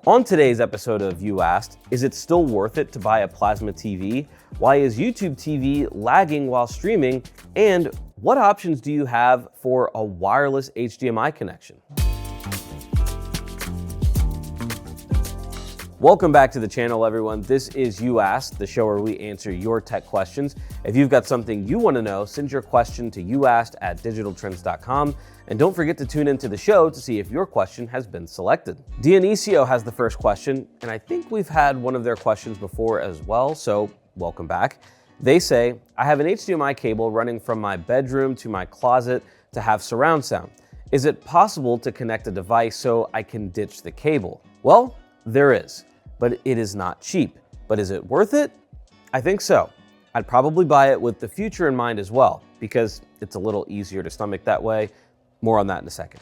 On today's episode of You Asked, is it still worth it to buy a plasma TV? Why is YouTube TV lagging while streaming? And what options do you have for a wireless HDMI connection? Welcome back to the channel, everyone. This is You Asked, the show where we answer your tech questions. If you've got something you want to know, send your question to youasked@digitaltrends.com. And don't forget to tune into the show to see if your question has been selected. Dionisio has the first question, and I think we've had one of their questions before as well, so welcome back. They say, I have an HDMI cable running from my bedroom to my closet to have surround sound. Is it possible to connect a device so I can ditch the cable? Well, there is, but it is not cheap. But is it worth it? I think so. I'd probably buy it with the future in mind as well, because it's a little easier to stomach that way. More on that in a second.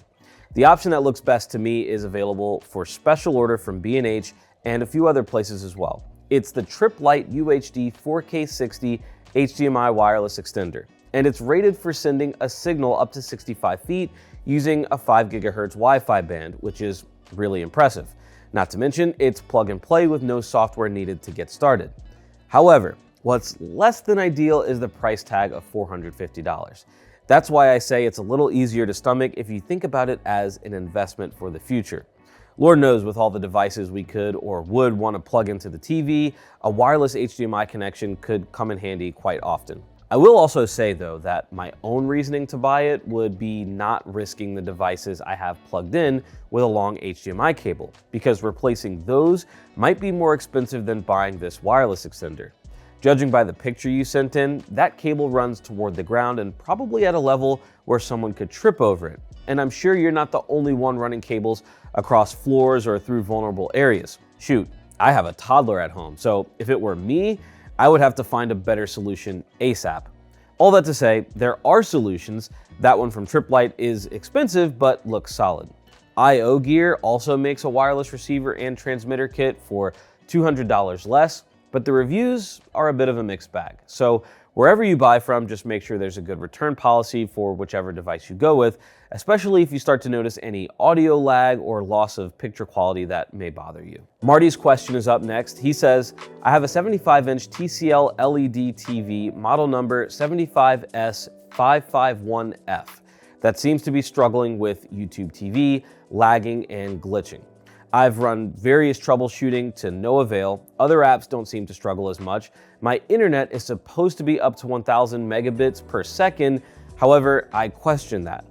The option that looks best to me is available for special order from B&H and a few other places as well. It's the TripLite UHD 4K60 HDMI wireless extender, and it's rated for sending a signal up to 65 feet using a 5 GHz Wi-Fi band, which is really impressive. Not to mention, it's plug and play with no software needed to get started. However, what's less than ideal is the price tag of $450. That's why I say it's a little easier to stomach if you think about it as an investment for the future. Lord knows with all the devices we could or would want to plug into the TV, a wireless HDMI connection could come in handy quite often. I will also say though that my own reasoning to buy it would be not risking the devices I have plugged in with a long HDMI cable, because replacing those might be more expensive than buying this wireless extender. Judging by the picture you sent in, that cable runs toward the ground and probably at a level where someone could trip over it. And I'm sure you're not the only one running cables across floors or through vulnerable areas. Shoot, I have a toddler at home, so if it were me, I would have to find a better solution ASAP. All that to say, there are solutions. That one from TripLite is expensive, but looks solid. IO Gear also makes a wireless receiver and transmitter kit for $200 less, but the reviews are a bit of a mixed bag. So wherever you buy from, just make sure there's a good return policy for whichever device you go with, especially if you start to notice any audio lag or loss of picture quality that may bother you. Marty's question is up next. He says, I have a 75-inch TCL LED TV, model number 75S551F, that seems to be struggling with YouTube TV, lagging and glitching. I've run various troubleshooting to no avail. Other apps don't seem to struggle as much. My internet is supposed to be up to 1000 megabits per second. However, I question that.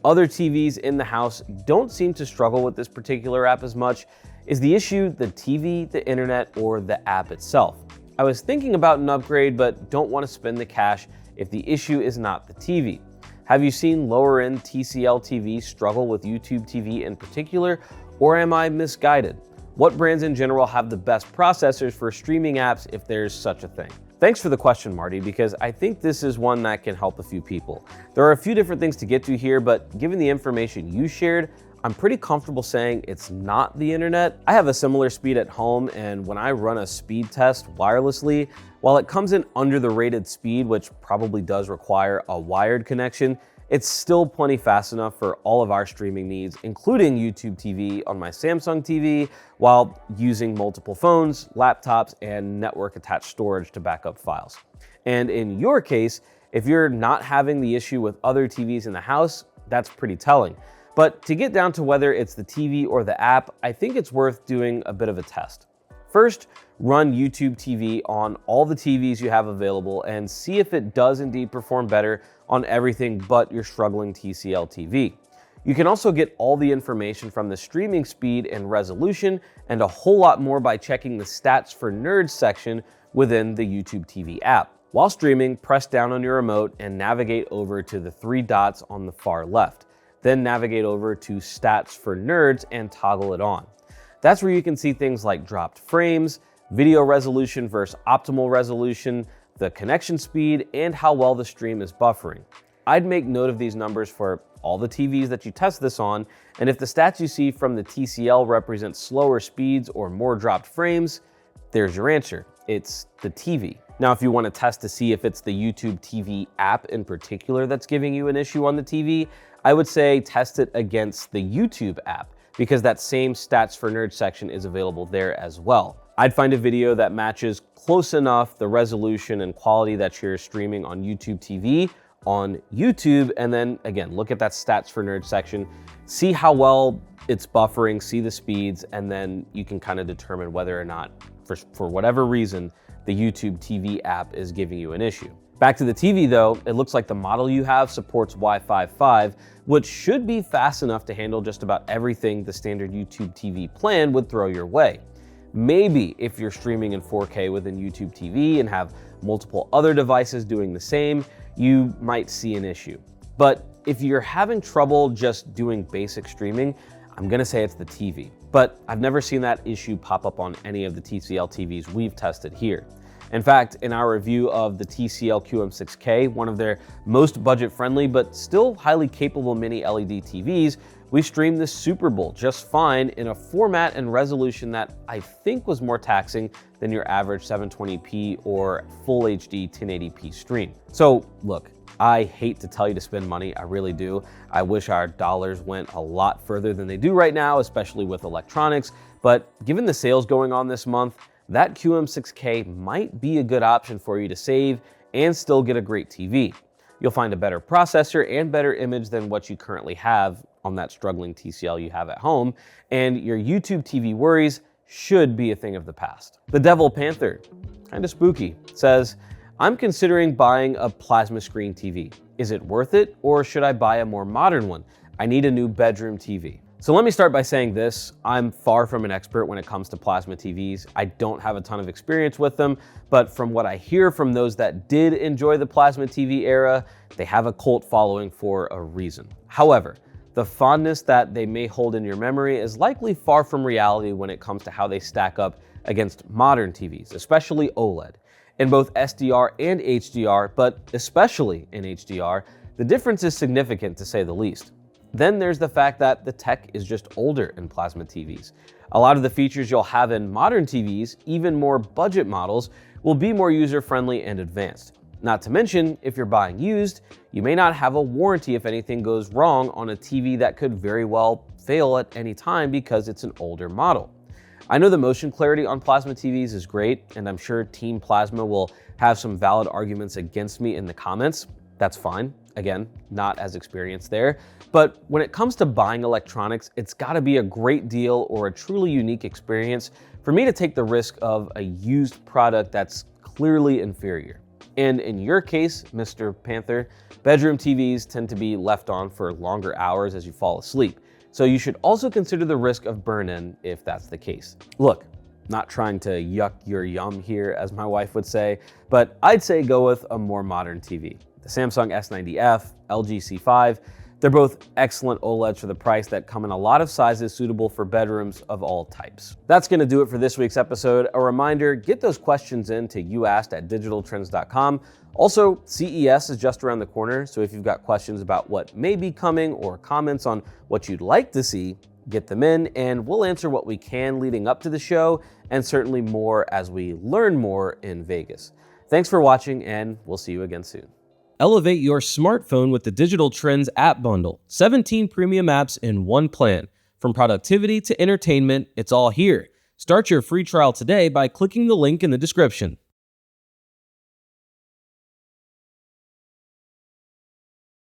Other TVs in the house don't seem to struggle with this particular app as much. Is the issue the TV, the internet, or the app itself? I was thinking about an upgrade, but don't want to spend the cash if the issue is not the TV. Have you seen lower-end TCL TVs struggle with YouTube TV in particular? Or am I misguided? What brands in general have the best processors for streaming apps if there's such a thing? Thanks for the question, Marty, because I think this is one that can help a few people. There are a few different things to get to here, but given the information you shared, I'm pretty comfortable saying it's not the internet. I have a similar speed at home, and when I run a speed test wirelessly, while it comes in under the rated speed, which probably does require a wired connection, it's still plenty fast enough for all of our streaming needs, including YouTube TV on my Samsung TV, while using multiple phones, laptops, and network-attached storage to back up files. And in your case, if you're not having the issue with other TVs in the house, that's pretty telling. But to get down to whether it's the TV or the app, I think it's worth doing a bit of a test. First, run YouTube TV on all the TVs you have available and see if it does indeed perform better on everything but your struggling TCL TV. You can also get all the information from the streaming speed and resolution and a whole lot more by checking the Stats for Nerds section within the YouTube TV app. While streaming, press down on your remote and navigate over to the 3 dots on the far left. Then navigate over to Stats for Nerds and toggle it on. That's where you can see things like dropped frames, video resolution versus optimal resolution, the connection speed, and how well the stream is buffering. I'd make note of these numbers for all the TVs that you test this on, and if the stats you see from the TCL represent slower speeds or more dropped frames, there's your answer. It's the TV. Now, if you want to test to see if it's the YouTube TV app in particular that's giving you an issue on the TV, I would say test it against the YouTube app, because that same Stats for Nerds section is available there as well. I'd find a video that matches close enough the resolution and quality that you're streaming on YouTube TV on YouTube, and then again, look at that Stats for Nerds section, see how well it's buffering, see the speeds, and then you can kind of determine whether or not, for whatever reason, the YouTube TV app is giving you an issue. Back to the TV though, it looks like the model you have supports Wi-Fi 5, which should be fast enough to handle just about everything the standard YouTube TV plan would throw your way. Maybe if you're streaming in 4K within YouTube TV and have multiple other devices doing the same, you might see an issue. But if you're having trouble just doing basic streaming, I'm gonna say it's the TV. But I've never seen that issue pop up on any of the TCL TVs we've tested here. In fact, in our review of the TCL QM6K, one of their most budget-friendly but still highly capable mini LED TVs, we streamed the Super Bowl just fine in a format and resolution that I think was more taxing than your average 720p or full HD 1080p stream. So look, I hate to tell you to spend money, I really do. I wish our dollars went a lot further than they do right now, especially with electronics, but given the sales going on this month, that QM6K might be a good option for you to save and still get a great TV. You'll find a better processor and better image than what you currently have on that struggling TCL you have at home, and your YouTube TV worries should be a thing of the past. The Devil Panther, kind of spooky, says, I'm considering buying a plasma screen TV. Is it worth it, or should I buy a more modern one? I need a new bedroom TV. So let me start by saying this, I'm far from an expert when it comes to plasma TVs. I don't have a ton of experience with them, but from what I hear from those that did enjoy the plasma TV era, they have a cult following for a reason. However, the fondness that they may hold in your memory is likely far from reality when it comes to how they stack up against modern TVs, especially OLED. In both SDR and HDR, but especially in HDR, the difference is significant to say the least. Then there's the fact that the tech is just older in plasma TVs. A lot of the features you'll have in modern TVs, even more budget models, will be more user-friendly and advanced. Not to mention, if you're buying used, you may not have a warranty if anything goes wrong on a TV that could very well fail at any time because it's an older model. I know the motion clarity on plasma TVs is great, and I'm sure Team Plasma will have some valid arguments against me in the comments. That's fine. Again, not as experienced there. But when it comes to buying electronics, it's gotta be a great deal or a truly unique experience for me to take the risk of a used product that's clearly inferior. And in your case, Mr. Panther, bedroom TVs tend to be left on for longer hours as you fall asleep. So you should also consider the risk of burn-in if that's the case. Look, not trying to yuck your yum here, as my wife would say, but I'd say go with a more modern TV. The Samsung S90F, LG C5, they're both excellent OLEDs for the price that come in a lot of sizes suitable for bedrooms of all types. That's gonna do it for this week's episode. A reminder, get those questions in to youasked@digitaltrends.com. Also, CES is just around the corner, so if you've got questions about what may be coming or comments on what you'd like to see, get them in and we'll answer what we can leading up to the show and certainly more as we learn more in Vegas. Thanks for watching and we'll see you again soon. Elevate your smartphone with the Digital Trends app bundle. 17 premium apps in one plan. From productivity to entertainment, it's all here. Start your free trial today by clicking the link in the description.